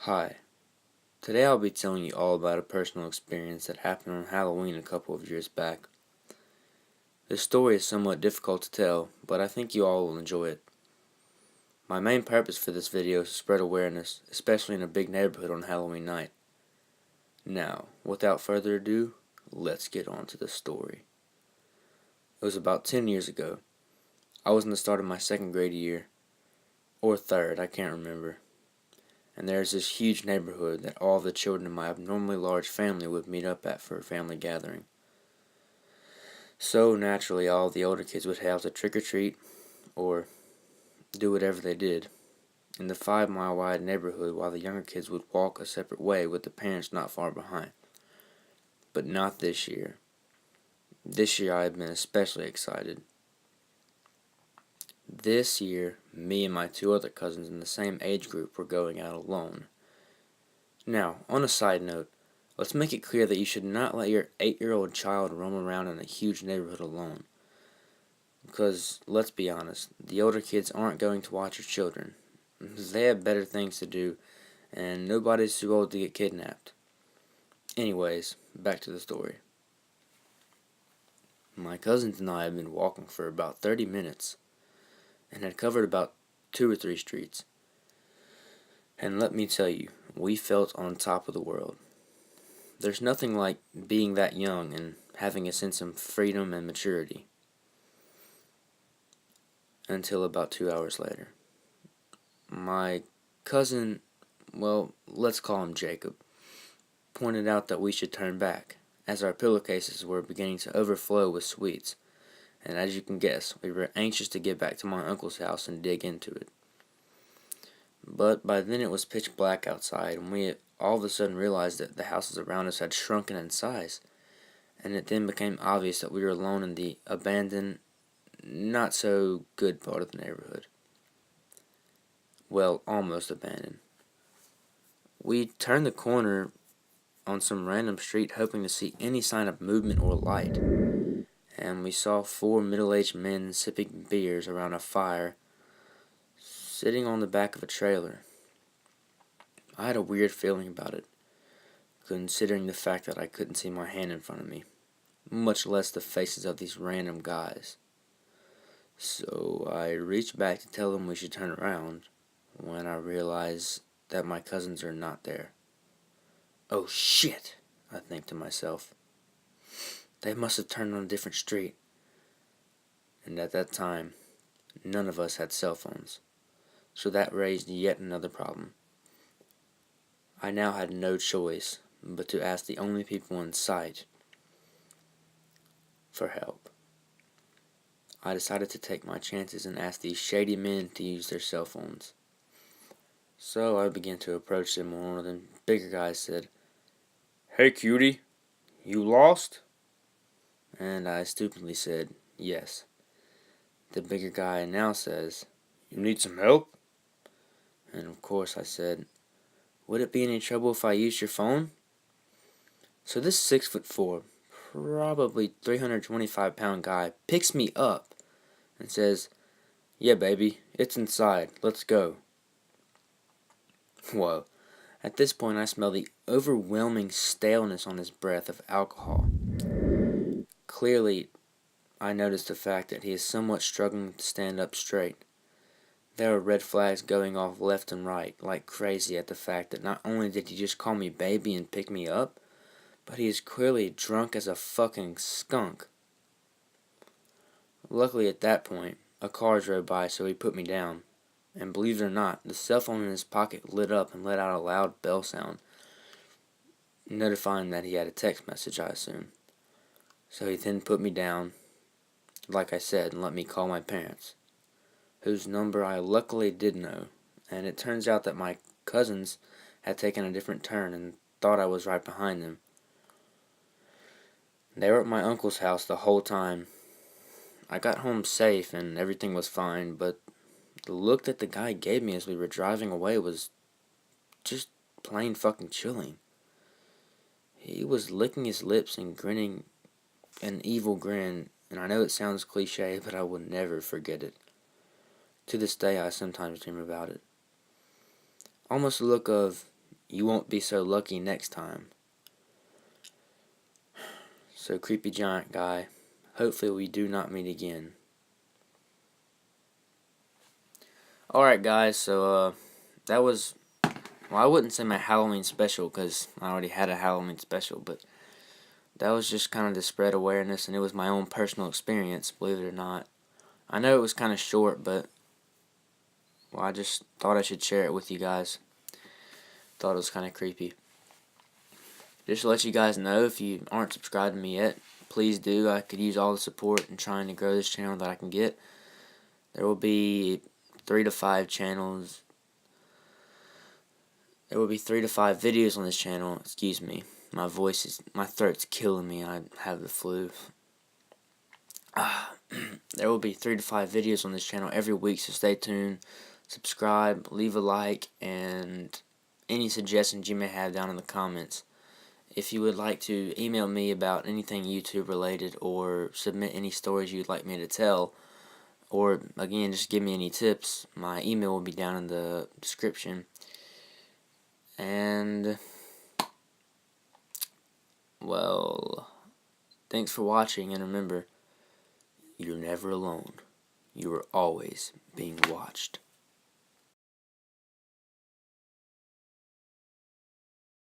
Hi, today I'll be telling you all about a personal experience that happened on Halloween a couple of years back. This story is somewhat difficult to tell, but I think you all will enjoy it. My main purpose for this video is to spread awareness, especially in a big neighborhood on Halloween night. Now, without further ado, let's get on to the story. It was about 10 years ago. I was in the start of my second grade year, or third, I can't remember. And there's this huge neighborhood that all the children in my abnormally large family would meet up at for a family gathering. So naturally, all the older kids would have to trick-or-treat, or do whatever they did, in the 5-mile wide neighborhood, while the younger kids would walk a separate way with the parents not far behind. But not this year. This year I have been especially excited. This year, me and my two other cousins in the same age group were going out alone. Now, on a side note, let's make it clear that you should not let your 8-year-old child roam around in a huge neighborhood alone. Because, let's be honest, the older kids aren't going to watch your children. They have better things to do, and nobody's too old to get kidnapped. Anyways, back to the story. My cousins and I had been walking for about 30 minutes, and had covered about 2 or 3 streets. And let me tell you, we felt on top of the world. There's nothing like being that young and having a sense of freedom and maturity. Until about 2 hours later. My cousin, well, let's call him Jacob, pointed out that we should turn back, as our pillowcases were beginning to overflow with sweets, and as you can guess, we were anxious to get back to my uncle's house and dig into it. But by then it was pitch black outside, and we all of a sudden realized that the houses around us had shrunken in size, and it then became obvious that we were alone in the abandoned, not so good part of the neighborhood. Well, almost abandoned. We turned the corner on some random street hoping to see any sign of movement or light, and we saw 4 middle-aged men sipping beers around a fire, sitting on the back of a trailer. I had a weird feeling about it, considering the fact that I couldn't see my hand in front of me, much less the faces of these random guys. So I reached back to tell them we should turn around, when I realized that my cousins are not there. Oh shit, I think to myself. They must have turned on a different street. And at that time, none of us had cell phones, so that raised yet another problem. I now had no choice but to ask the only people in sight for help. I decided to take my chances and ask these shady men to use their cell phones. So I began to approach them, and one of the bigger guys said, "Hey cutie, you lost?" And I stupidly said, "Yes." The bigger guy now says, "You need some help?" And of course I said, "Would it be any trouble if I used your phone?" So this 6'4", probably 325-pound guy picks me up and says, "Yeah baby, it's inside, let's go." Whoa. At this point I smell the overwhelming staleness on his breath of alcohol. Clearly, I noticed the fact that he is somewhat struggling to stand up straight. There are red flags going off left and right like crazy at the fact that not only did he just call me baby and pick me up, but he is clearly drunk as a fucking skunk. Luckily at that point, a car drove by, so he put me down. And believe it or not, the cell phone in his pocket lit up and let out a loud bell sound, notifying that he had a text message, I assume. So he then put me down, like I said, and let me call my parents, whose number I luckily did know, and it turns out that my cousins had taken a different turn and thought I was right behind them. They were at my uncle's house the whole time. I got home safe and everything was fine, but the look that the guy gave me as we were driving away was just plain fucking chilling. He was licking his lips and grinning an evil grin, and I know it sounds cliche, but I will never forget it. To this day, I sometimes dream about it. Almost a look of, you won't be so lucky next time. So, creepy giant guy, hopefully we do not meet again. Alright guys, so that was, well, I wouldn't say my Halloween special because I already had a Halloween special, but that was just kind of to spread awareness, and it was my own personal experience, believe it or not. I know it was kind of short, but, well, I just thought I should share it with you guys. Thought it was kind of creepy. Just to let you guys know, if you aren't subscribed to me yet, please do. I could use all the support in trying to grow this channel that I can get. There will be 3 to 5 channels. There will be 3 to 5 videos on this channel. Excuse me. My throat's killing me. I have the flu. There will be 3 to 5 videos on this channel every week, so stay tuned. Subscribe, leave a like, and any suggestions you may have down in the comments. If you would like to email me about anything YouTube related, or submit any stories you'd like me to tell, or again just give me any tips, my email will be down in the description. And well, thanks for watching, and remember, you're never alone. You are always being watched.